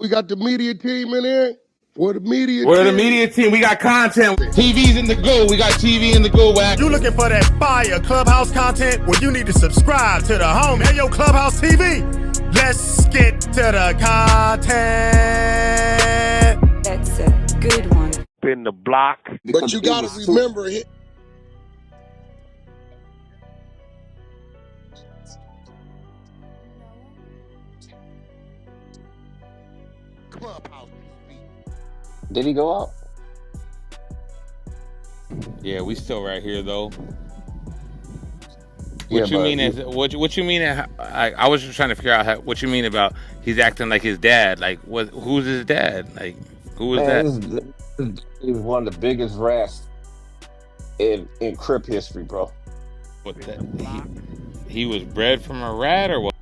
We got the media team in here. We're the media We're the team. media team. We got content. TV's in the go. We got TV in the go, Wack. You looking for that fire Clubhouse content? Well, you need to subscribe to the home. Hey, yo, Clubhouse TV. Let's get to the content. That's a good one. In the block. But you got to remember, Clubhouse. Did he go out? Yeah, we still right here though. Yeah, What you but mean is what you mean? I was just trying to figure out what you mean about he's acting like his dad. Like what? Who's his dad? Like who is that? He was one of the biggest rats in Crip history, bro. What that? He was bred from a rat or what?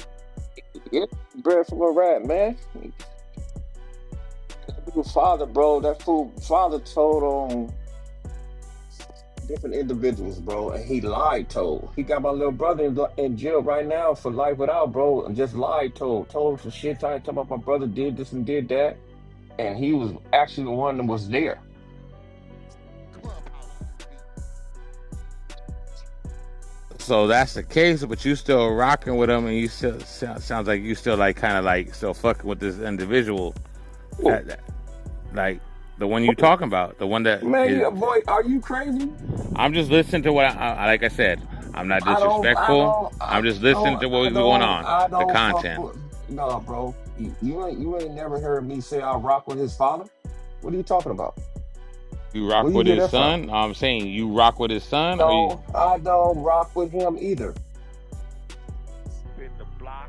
Yeah, bred from a rat, man. That dude's father, bro. That fool father told on different individuals, bro, and he told. He got my little brother in jail right now for life without, bro, and just told some shit. Talking about my brother did this and did that, and he was actually the one that was there. So that's the case, but you still rocking with him, and you still sounds like you still like kind of like still fucking with this individual, like the one you talking about, the one that man, boy, are you crazy? I'm just listening to what I like I said. I'm not disrespectful. I'm just listening to what's going on, the content. No, bro, you ain't never heard me say I rock with his father. What are you talking about? You rock with his son? From? I'm saying you rock with his son? No, I don't rock with him either. In the block.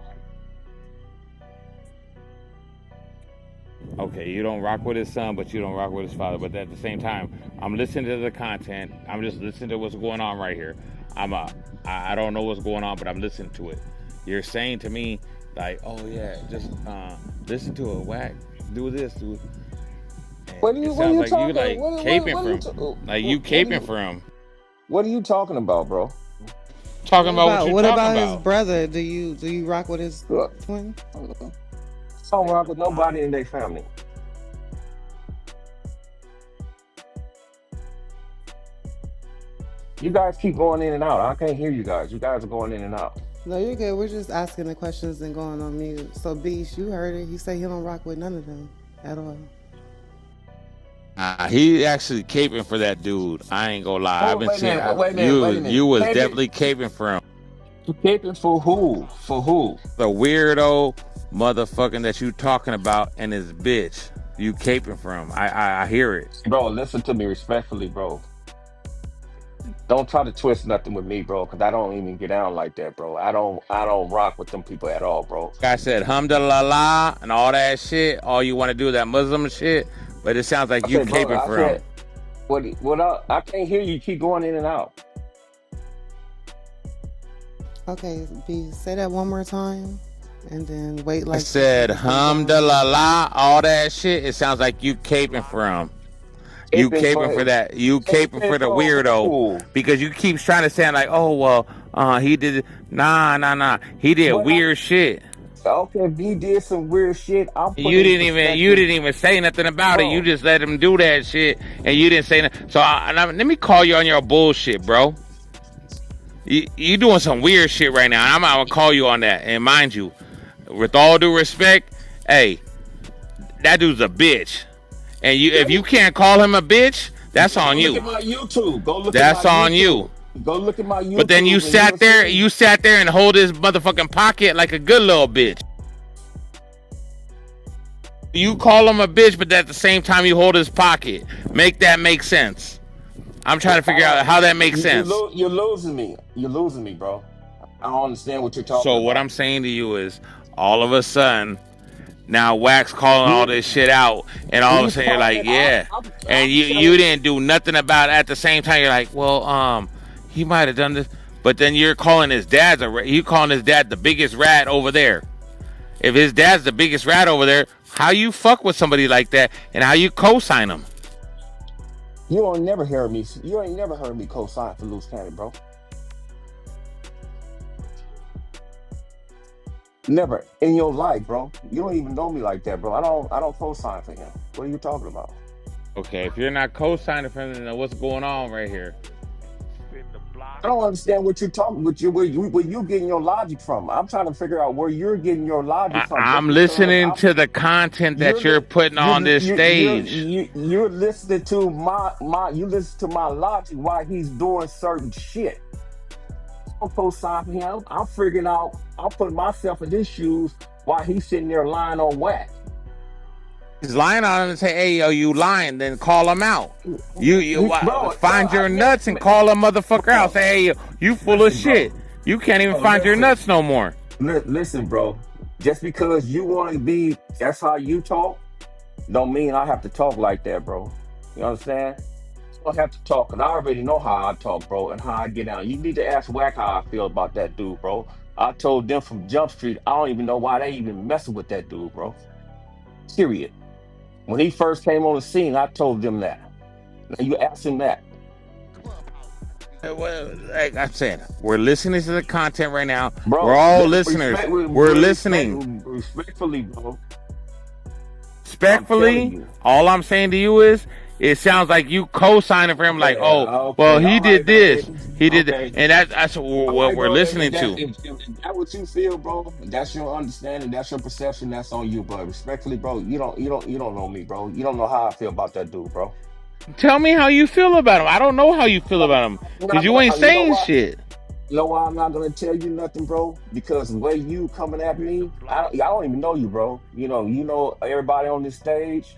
Okay, you don't rock with his son, but you don't rock with his father. But at the same time, I'm listening to the content. I'm just listening to what's going on right here. I don't know what's going on, but I'm listening to it. You're saying to me, like, oh yeah, just listen to it, Wack, do this, do it. What are you talking? Like caping for him. Like you caping for him. What are you talking about, bro? Talking about what about his brother? Do you rock with his twin? I don't rock with nobody in their family. You guys keep going in and out. I can't hear you guys. You guys are going in and out. No, you're good. We're just asking the questions and going on mute. So, Beast, you heard it. He said he don't rock with none of them at all. He actually caping for that dude. I ain't gonna lie. I've been seeing you was definitely caping for him. You caping for who? For who? The weirdo motherfucking that you talking about and his bitch. You caping for him. I hear it. Bro, listen to me respectfully, bro. Don't try to twist nothing with me, bro, because I don't even get down like that, bro. I don't rock with them people at all, bro. I said hamdulillah and all that shit. All you want to do is that Muslim shit. But it sounds like you caping for him. What? I can't hear you. Keep going in and out. Okay, B, say that one more time, and then wait. Like I said, hamdulillah, all that shit. It sounds like you caping for him. You caping for that. You caping for the weirdo because you keep trying to sound like, oh well, he did. Nah. He did weird shit. Okay, if he did some weird shit, you didn't even say nothing about it. You just let him do that shit, and you didn't say nothing. So let me call you on your bullshit, bro. You doing some weird shit right now, and I'm gonna call you on that. And mind you, with all due respect, hey, that dude's a bitch. And if you can't call him a bitch, that's on you. Look at my YouTube. Go look. That's on you. Go look at my YouTube. But then you sat there and hold his motherfucking pocket like a good little bitch. You call him a bitch, but at the same time you hold his pocket. Make that make sense. I'm trying to figure out how that makes sense. You're losing me. You're losing me, bro. I don't understand what you're talking about. So what I'm saying to you is, all of a sudden, now Wack's calling all this shit out, and all of a sudden you're like, yeah. And you didn't do nothing about it. At the same time, you're like, well, he might have done this, but then you're calling his dad the biggest rat over there. If his dad's the biggest rat over there, how you fuck with somebody like that, and how you co-sign him? You ain't never heard me co-sign for Luce Cannon, bro. Never in your life, bro. You don't even know me like that, bro. I don't co-sign for him. What are you talking about? Okay, if you're not co-signing for him, then what's going on right here? Spin the block. I don't understand what you're talking. Where you getting your logic from? I'm trying to figure out where you're getting your logic from. Just I'm because listening to the content you're that you're li- putting on this stage. you're listening to you listen to my logic why he's doing certain shit. I'm co-sign for him. I'm figuring out. I'm putting myself in his shoes while he's sitting there lying on Wack. He's lying on him and say, "Hey, yo, you lying?" Then call him out. Bro, Find your nuts and call a motherfucker out. Say, "Hey, you full of listen, shit. bro. You can't even Bro, find your listen. nuts no more." Listen, bro. Just because you want to be, that's how you talk, don't mean I have to talk like that, bro. You understand? I don't have to talk, because I already know how I talk, bro, and how I get down. You need to ask Wack how I feel about that dude, bro. I told them from Jump Street, I don't even know why they even messing with that dude, bro. Period. When he first came on the scene, I told them that. Now you ask him that. Well, like I said, we're listening to the content right now. We're Bro, all listeners. We're listening. respectfully, bro. I'm telling Respectfully, you. all I'm saying to you is, it sounds like you co-signing for him. Like, Okay, oh, well, okay, he all did right, this, man. he did, Okay. and that's All what right, we're bro. listening to. If that what you feel, bro, that's your understanding, that's your perception, that's on you. But respectfully, bro, you don't know me, bro. You don't know how I feel about that dude, bro. Tell me how you feel about him. I don't know how you feel about him I'm because not you ain't gonna, you know saying what? shit. You know why I'm not gonna tell you nothing, bro? Because the way you coming at Spin the me, block. I don't even know you, bro. You know everybody on this stage.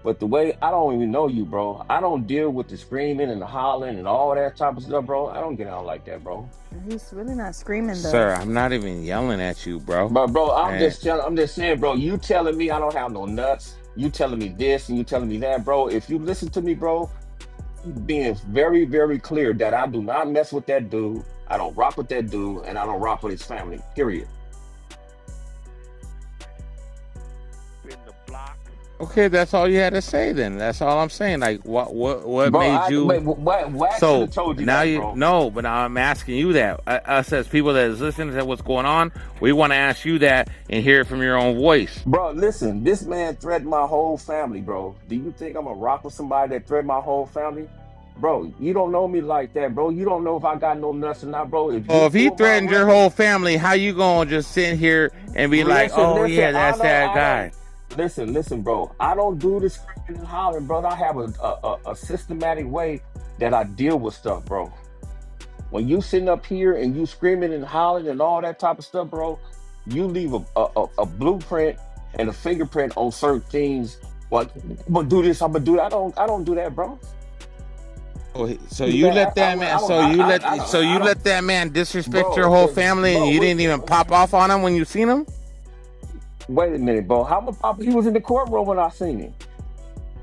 But the way I don't even know you, bro. I don't deal with the screaming and the hollering and all that type of stuff, bro. I don't get out like that, bro. He's really not screaming though. Sir, I'm not even yelling at you, bro. But bro, And I'm just saying, bro. You telling me I don't have no nuts. You telling me this and you telling me that, bro. If you listen to me, bro, being very, very clear that I do not mess with that dude. I don't rock with that dude, and I don't rock with his family. Period. Spin the block. okay, that's all you had to say. Then that's all I'm saying. Like, what Bro, made you? Wax should So have told you now that, you bro. no, but now I'm asking you that. Us as people that is listening to what's going on, we want to ask you that and hear it from your own voice. Bro, listen, this man threatened my whole family, bro. Do you think I'm gonna rock with somebody that threatened my whole family? Bro, you don't know me like that, bro. You don't know if I got no nuts or not, bro. If Oh, you if he pull my threatened your record, whole family, how you gonna just sit here and be like, listen, "Oh listen. yeah, that's that I guy"? don't. Listen, bro. I don't do the screaming and hollering, bro. I have a systematic way that I deal with stuff, bro. When you sitting up here and you screaming and hollering and all that type of stuff, bro, you leave a blueprint and a fingerprint on certain things. Like, I'm gonna do this, I'm gonna do that. I don't do that, bro. Oh, so Do you that. let that man? So you I don't, let that man disrespect your bro. whole Cause, family, and bro, you didn't even pop off on him when you seen him? wait a minute, bro. How my papa? He was in the courtroom when I seen him.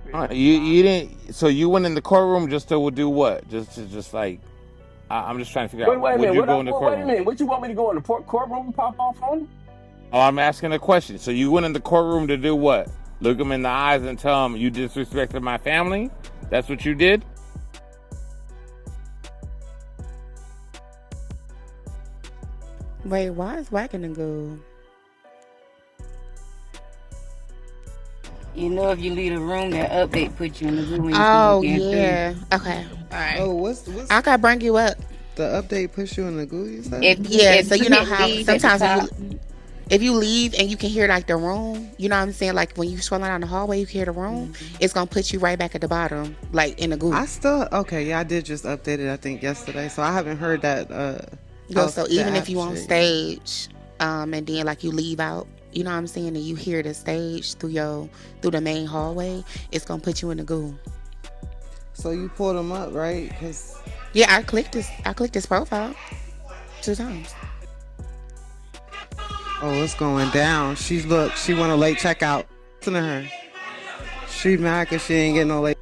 Spin the block. You didn't. So you went in the courtroom just to do what? Just like I'm just trying to figure out. Wait a Would minute. you go in the Wait a courtroom? minute. What you want me to go in the courtroom and pop off on him? Oh, I'm asking a question. So you went in the courtroom to do what? Look him in the eyes and tell him you disrespected my family? That's what you did? Wait, why is Wack in the goo? You know, if you leave a room, that update puts you in the room when you Oh keep getting yeah. Okay. All right. Oh, what's I gotta bring you up. the update? Push you in the goo? You said. Yeah. So if you you know hit how leave at the sometimes when top, if you leave and you can hear like the room, you know what I'm saying? Like when you scrolling down the hallway, you can hear the room. It's gonna put you right back at the bottom, like in the goo. I still okay. Yeah, I did just update it. I think yesterday, so I haven't heard that. Yo, Off so the even app if you on shit. stage, and then like you leave out, you know what I'm saying, and you hear the stage through the main hallway, it's gonna put you in the goo. So you pulled them up, right? Because Yeah, I clicked his profile 2 times. oh, it's going down. She want a late checkout. Listen to her. She mad because she ain't getting no late.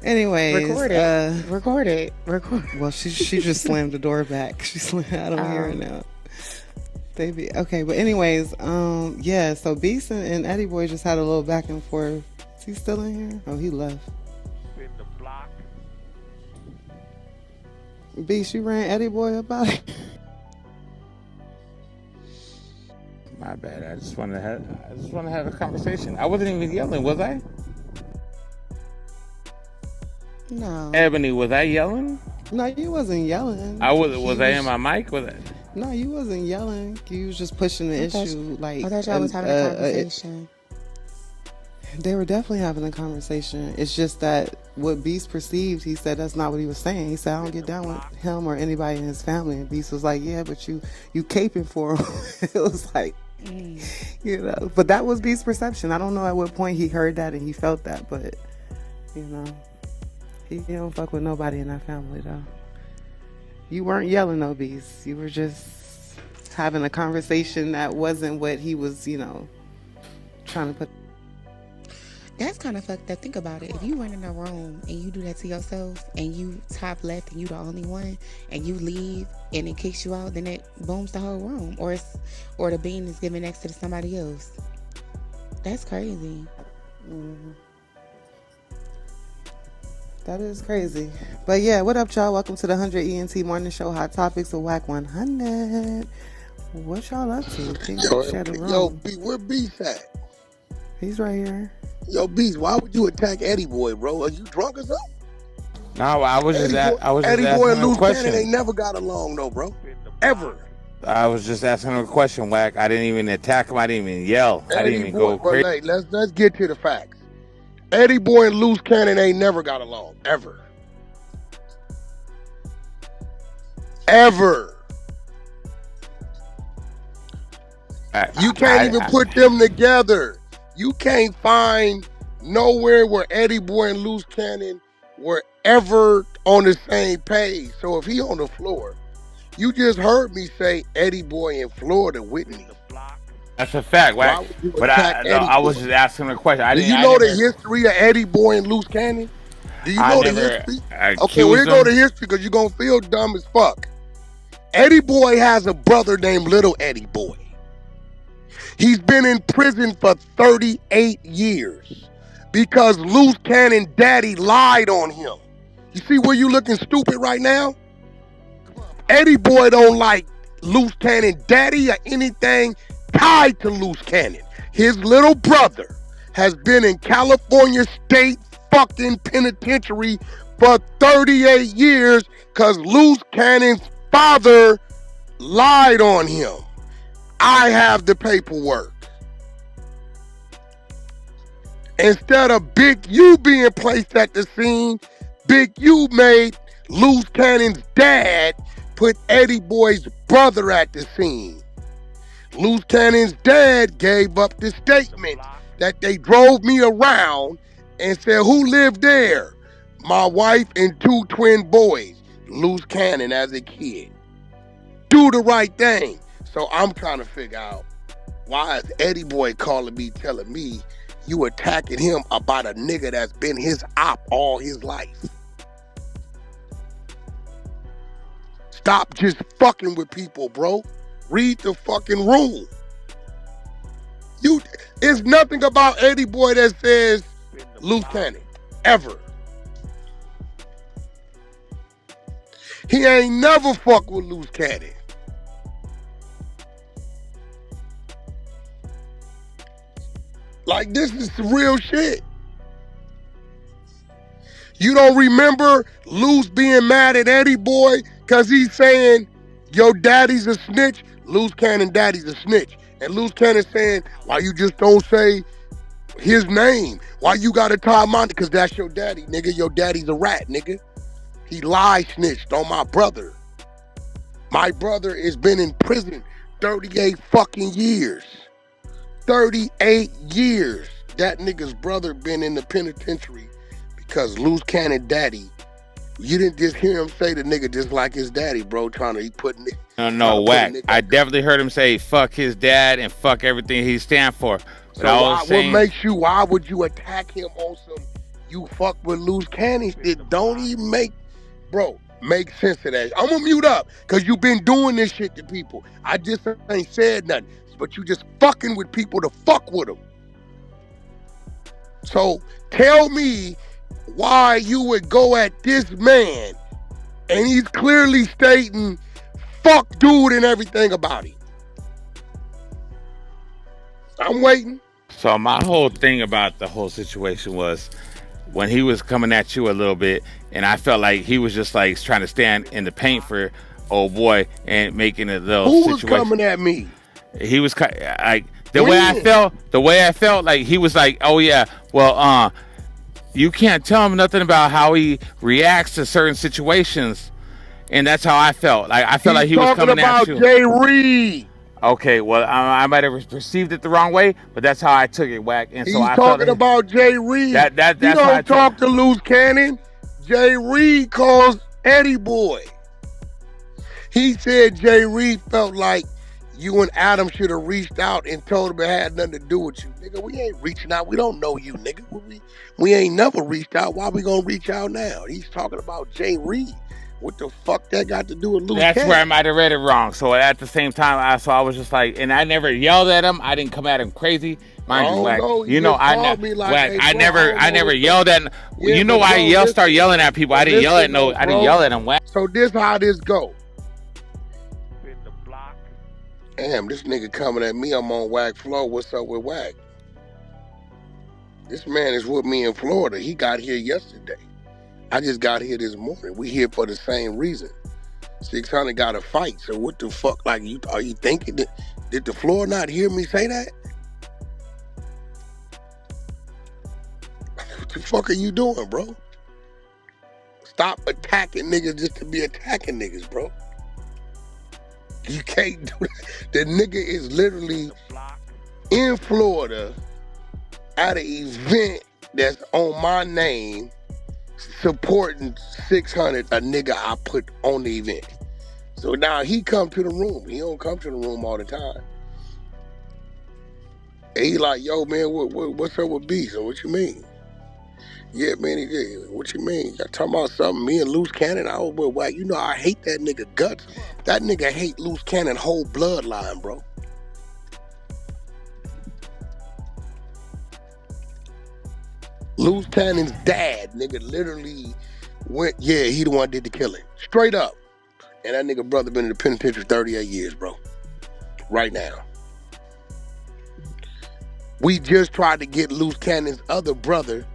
Anyways, Record it. well, she just slammed the door back. I don't hear her now. They be okay, but anyways, yeah. So Beast and Eddie Boy just had a little back and forth. Is he still in here? Oh, he left. Spin the block. Beast, you ran Eddie Boy about it. My bad. I just want to have a conversation. I wasn't even yelling, was I? No. Ebony, was I yelling? No, you wasn't yelling. I was. Was I in my mic? Was I? No, you wasn't yelling. You was just pushing the issue. Like I thought y'all was having a conversation. They were definitely having a conversation. It's just that what Beast perceived, he said that's not what he was saying. He said, I don't get down with him or anybody in his family. And Beast was like, yeah, but you caping for him. It was like, you know. But that was Beast's perception. I don't know at what point he heard that and he felt that. But, you know, he don't fuck with nobody in that family, though. You weren't yelling, no, Beast. You were just having a conversation that wasn't what he was, you know, trying to put. That's kind of fucked up. Think about it. If you run in a room and you do that to yourself and you top left and you the only one and you leave and it kicks you out, then it booms the whole room. Or the bean is given next to somebody else. That's crazy. Mm-hmm. That is crazy. But yeah, what up, y'all? Welcome to the 100 ENT Morning Show. Hot Topics with Wack 100. What y'all up to? Yo, where Beast at? He's right here. Yo, Beast, why would you attack Eddie Boy, bro? Are you drunk or something? No, I was just asking Eddie Boy and him a Luce question. Cannon ain't never got along, though, bro. Ever. I was just asking him a question, Wack. I didn't even attack him. I didn't even yell. I didn't even go crazy. Let's get to the facts. Eddie Boy and Luce Cannon ain't never got along, ever. Ever. You can't even put them together. You can't find nowhere where Eddie Boy and Luce Cannon were ever on the same page. So if he on the floor, you just heard me say Eddie Boy in Florida with me. That's a fact, Wack. But I was just asking a question. Do you know the history of Eddie Boy and Luce Cannon? Do you know the history? Okay, we're going to history because you're going to feel dumb as fuck. Eddie Boy has a brother named Little Eddie Boy. He's been in prison for 38 years because Luce Cannon daddy lied on him. You see where you looking stupid right now? Eddie Boy don't like Luce Cannon daddy or anything tied to Luce Cannon. His little brother has been in California State fucking penitentiary for 38 years because Luce Cannon's father lied on him. I have the paperwork. Instead of Big U being placed at the scene, Big U made Luce Cannon's dad put Eddie Boy's brother at the scene. Luce Cannon's dad gave up the statement that they drove me around and said, who lived there? My wife and 2 twin boys. Luce Cannon as a kid. Do the right thing. So I'm trying to figure out, why is Eddie Boy calling me, telling me you attacking him about a nigga that's been his op all his life? Stop just fucking with people, bro. Read the fucking room. It's nothing about Eddie Boy that says Luce Cannon, ever. He ain't never fuck with Luce Cannon. Like, this is real shit. You don't remember Luce being mad at Eddie Boy because he's saying, your daddy's a snitch? Luce Cannon daddy's a snitch. And Luce Cannon saying, why you just don't say his name? Why you gotta tie Monty? Because that's your daddy, nigga. Your daddy's a rat, nigga. He lied snitched on my brother. My brother has been in prison 38 fucking years. 38 years. That nigga's brother been in the penitentiary because Luce Cannon daddy. You didn't just hear him say the nigga just like his daddy, bro, he putting it. No, Wack. I definitely heard him say fuck his dad and fuck everything he stand for. But So why would you attack him on some you fuck with Luce Cannon? It don't even make sense of that. I'm gonna mute up because you been doing this shit to people. I just ain't said nothing. But you just fucking with people to fuck with them. So tell me why you would go at this man And he's clearly stating, fuck dude and everything about him. I'm waiting. So my whole thing about the whole situation was when he was coming at you a little bit, and I felt like he was just like trying to stand in the paint for old boy and making a little Who situation. was coming at me? He was like the way I felt like he was like, oh yeah, well, you can't tell him nothing about how he reacts to certain situations, and that's how I felt. Like I felt like he was coming at you. He's talking about J Reed. Okay, well, I might have perceived it the wrong way, but that's how I took it, Wack. And so I talking about J Reed. That's you don't talk to Luce Cannon. J Reed calls Eddie Boy. He said J Reed felt like you and Adam should have reached out and told him it had nothing to do with you. Nigga, we ain't reaching out. We don't know you, nigga. We ain't never reached out. Why we gonna reach out now? He's talking about J Reed. What the fuck that got to do with Luce Cannon? That's where I might have read it wrong. So at the same time, I was just like, and I never yelled at him. I didn't come at him crazy. Mind you, Wack. You know, I never yelled at him. Yeah, you know, start yelling at people. I didn't yell at I didn't yell at him, Wack. So this how this go. Damn, this nigga coming at me. I'm on Wack Flow. What's up with Wack? This man is with me in Florida. He got here yesterday. I just got here this morning. We here for the same reason. 600 got a fight. So what the fuck? Like, are you thinking that? Did the floor not hear me say that? What the fuck are you doing, bro? Stop attacking niggas just to be attacking niggas, bro. You can't do that. The nigga is literally in Florida at an event that's on my name, supporting 600, a nigga I put on the event. So now he come to the room. He don't come to the room all the time. And he like, yo, man, what's up with B? So what you mean? Yeah, man, what you mean? Y'all talking about something? Me and Luce Cannon, I was with Wack. You know, I hate that nigga guts. That nigga hate Luce Cannon whole bloodline, bro. Luce Cannon's dad, nigga, literally went, yeah, he the one did the killing. Straight up. And that nigga brother been in the penitentiary 38 years, bro. Right now. We just tried to get Luce Cannon's other brother.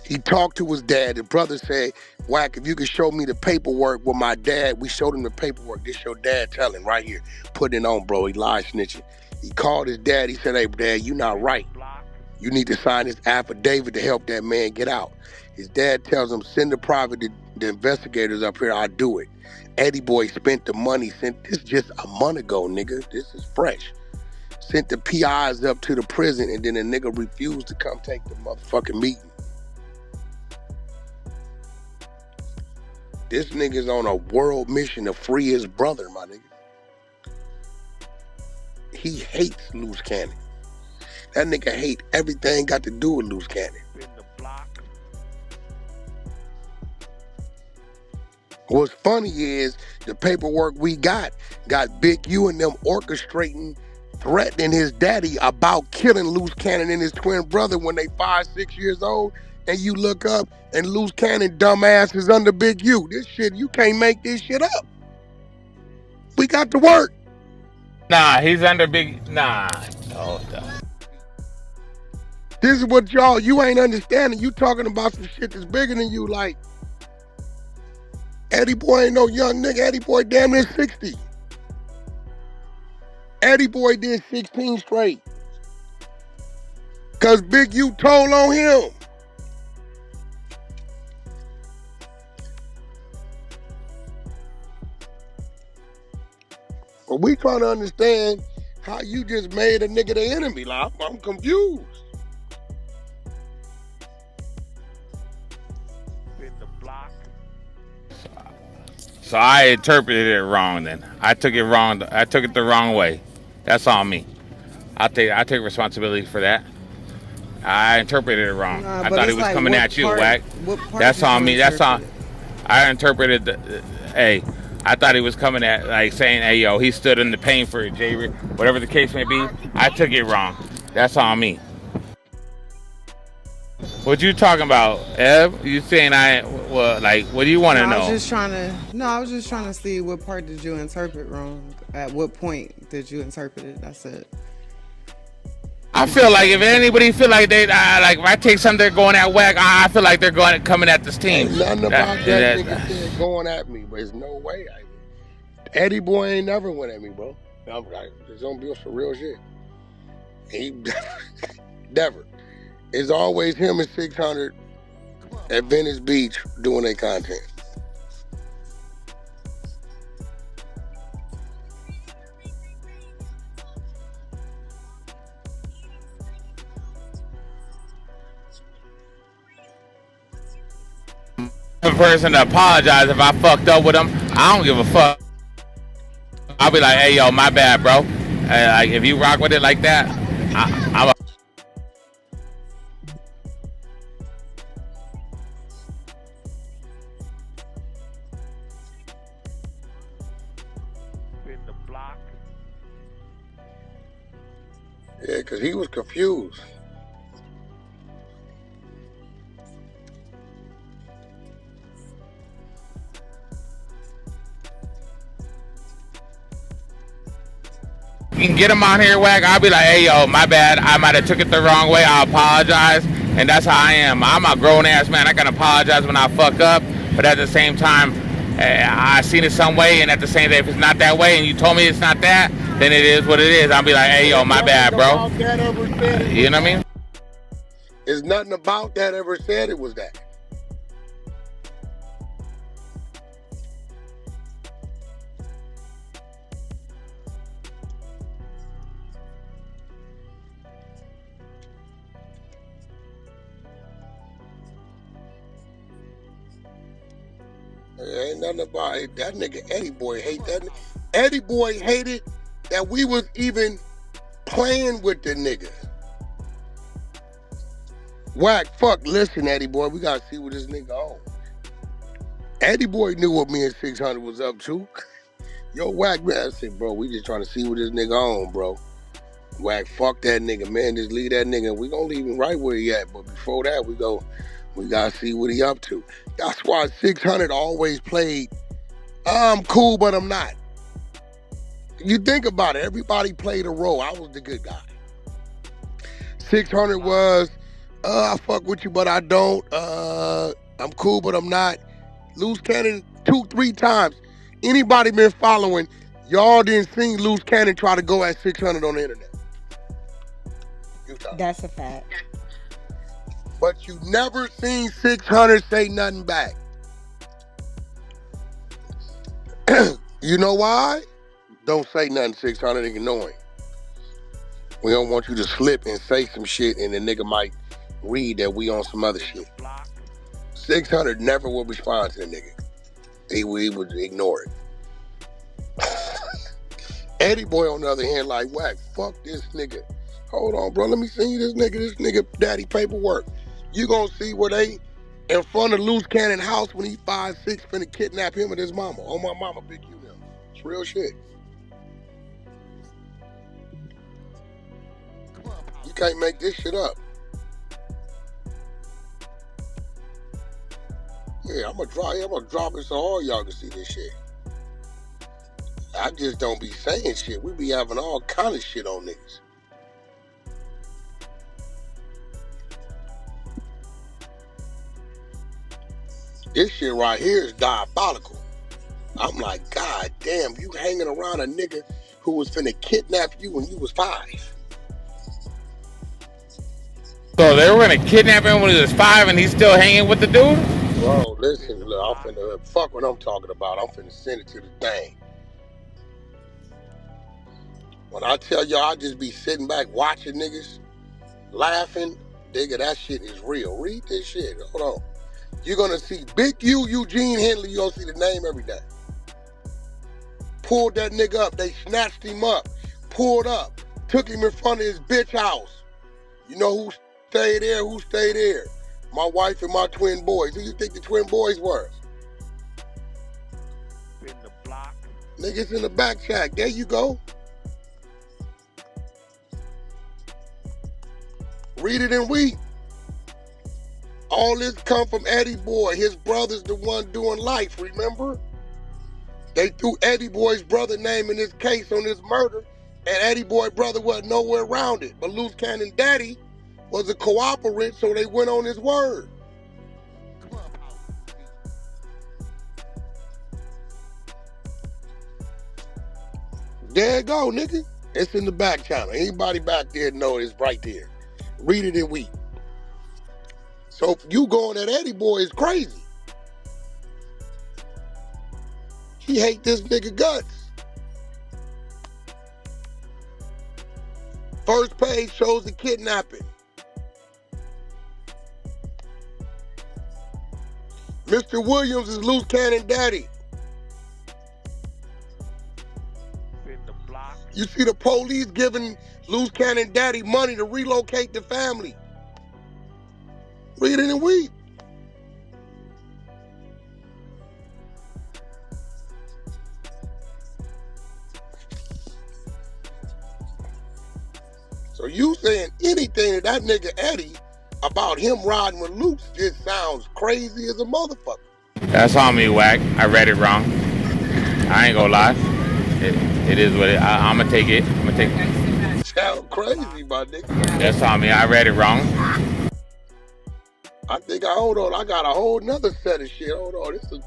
He talked to his dad. The brother said, Wack, if you could show me the paperwork with my dad. We showed him the paperwork. This your dad telling right here. Putting it on, bro. He lied snitching. He called his dad. He said, hey, dad, you not right. You need to sign this affidavit to help that man get out. His dad tells him, send the investigators up here. I'll do it. Eddie Boy spent the money. This just a month ago, nigga. This is fresh. Sent the PIs up to the prison, and then the nigga refused to come take the motherfucking meeting. This nigga's on a world mission to free his brother, my nigga. He hates Luce Cannon. That nigga hate everything got to do with Luce Cannon. What's funny is the paperwork we got Big U and them orchestrating, threatening his daddy about killing Luce Cannon and his twin brother when they 5-6 years old. And you look up and Luce Cannon dumbass is under Big U. This shit, you can't make this shit up. We got to work. Nah, he's under Big. Nah. Oh, no. This is what you ain't understanding. You talking about some shit that's bigger than you. Like, Eddie Boy ain't no young nigga. Eddie Boy damn near 60. Eddie Boy did 16 straight. Cause Big U told on him. But we trying to understand how you just made a nigga the enemy. Like, I'm confused. So I interpreted it wrong then. I took it wrong. I took it the wrong way. That's on me. I take responsibility for that. I interpreted it wrong. I thought he was coming at you, Wack. That's on me. That's on. I interpreted hey, I thought he was coming at, like, saying, hey, yo, he stood in the pain for J Reed, whatever the case may be. I took it wrong. That's on me. What you talking about, Ev? You saying Well, like, what do you want to know? I was just trying to see what part did you interpret wrong. At what point did you interpret it? That's it. I feel like if anybody feel like they like if I take something they're going at Wack, I feel like they're coming at this team. Ain't nothing about that nigga said going at me, but there's no way. Eddie boy ain't never went at me, bro. I'm like, it's gonna be some real shit. He never. It's always him and 600 at Venice Beach doing their content. A person to apologize if I fucked up with them. I don't give a fuck. I'll be like, hey yo, my bad, bro. Like if you rock with it like that, I'm a Spin the block. Yeah, because he was confused. You can get him on here, Wack. I'll be like, hey, yo, my bad. I might have took it the wrong way. I apologize. And that's how I am. I'm a grown-ass man. I can apologize when I fuck up. But at the same time, I seen it some way. And at the same time, if it's not that way and you told me it's not that, then it is what it is. I'll be like, hey, yo, my bad, bro. You know what I mean? There's nothing about that ever said it was that. There ain't nothing about it. That nigga Eddie boy hate that. Eddie boy hated that we was even playing with the nigga. Wack, fuck, listen, Eddie boy, we gotta see what this nigga on. Eddie boy knew what me and 600 was up to. Yo, Wack, man, I said, bro, we just trying to see what this nigga on, bro. Wack, fuck that nigga, man, just leave that nigga. We gonna leave him right where he at, but before that, we gotta see what he up to. That's why 600 always played, I'm cool, but I'm not. You think about it, everybody played a role. I was the good guy. 600 was, I fuck with you, but I don't. I'm cool, but I'm not. Luce Cannon 2-3 times. Anybody been following, y'all didn't see Luce Cannon try to go at 600 on the internet. That's a fact. But you never seen 600 say nothing back. You know why? Don't say nothing, 600, ignore him. We don't want you to slip and say some shit and the nigga might read that we on some other shit. 600 never will respond to the nigga. He would ignore it. Eddie boy on the other hand like, Wack, fuck this nigga. Hold on, bro, let me send you this nigga daddy paperwork. You gonna see where they in front of Luce Cannon house when he 5'6" finna kidnap him and his mama. Oh, my mama, big you now. It's real shit. You can't make this shit up. Yeah, I'm gonna drop it so all y'all can see this shit. I just don't be saying shit. We be having all kind of shit on niggas. This shit right here is diabolical. I'm like, God damn, you hanging around a nigga who was finna kidnap you when you was 5. So they were gonna kidnap him when he was 5 and he's still hanging with the dude? Bro, listen, look, I'm finna, fuck what I'm talking about. I'm finna send it to the thing. When I tell y'all I just be sitting back watching niggas, laughing, nigga, that shit is real. Read this shit, hold on. You're gonna see Big U, Eugene Henley, you're gonna see the name every day. Pulled that nigga up, they snatched him up, pulled up, took him in front of his bitch house. You know who stayed there, who stayed there? My wife and my twin boys. Who you think the twin boys were? In the block. Niggas in the back shack, there you go. Read it and weep. all this come from Eddie Boy. His brother's the one doing life, remember? They threw Eddie Boy's brother name in this case on this murder, and Eddie Boy brother wasn't nowhere around it. But Luce Cannon daddy was a cooperant, so they went on his word. There you go, nigga. It's in the back channel. Anybody back there know it's right there. Read it and weep. So if you going at Eddie Boy is crazy. He hate this nigga guts. First page shows the kidnapping. Mr. Williams is Luce Cannon daddy. You see the police giving Luce Cannon daddy money to relocate the family. Read it and weep. So you saying anything to that nigga Eddie about him riding with Luce just sounds crazy as a motherfucker. That's on me, Wack. I read it wrong. I ain't gonna lie. It is what it. I'm gonna take it. Sound crazy, my nigga. That's on me. I read it wrong. Hold on. I got a whole nother set of shit. Hold on. This is a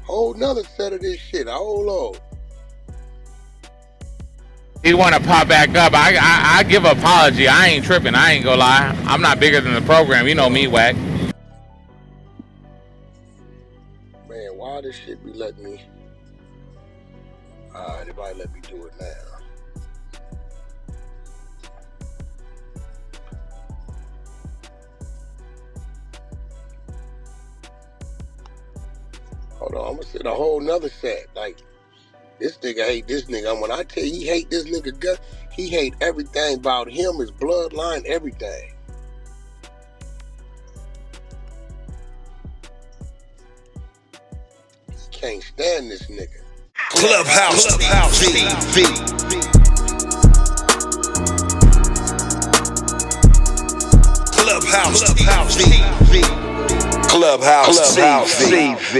whole nother set of this shit. Hold on. He want to pop back up. I give an apology. I ain't tripping. I ain't gonna lie. I'm not bigger than the program. You know me, Wack. Man, why this shit be letting me? Alright, if I let me do it now. Hold on, I'm gonna set a whole nother set. Like, this nigga hate this nigga. And when I tell you he hate this nigga gut, he hate everything about him, his bloodline, everything. He can't stand this nigga. Clubhouse TV. Clubhouse TV. Clubhouse TV.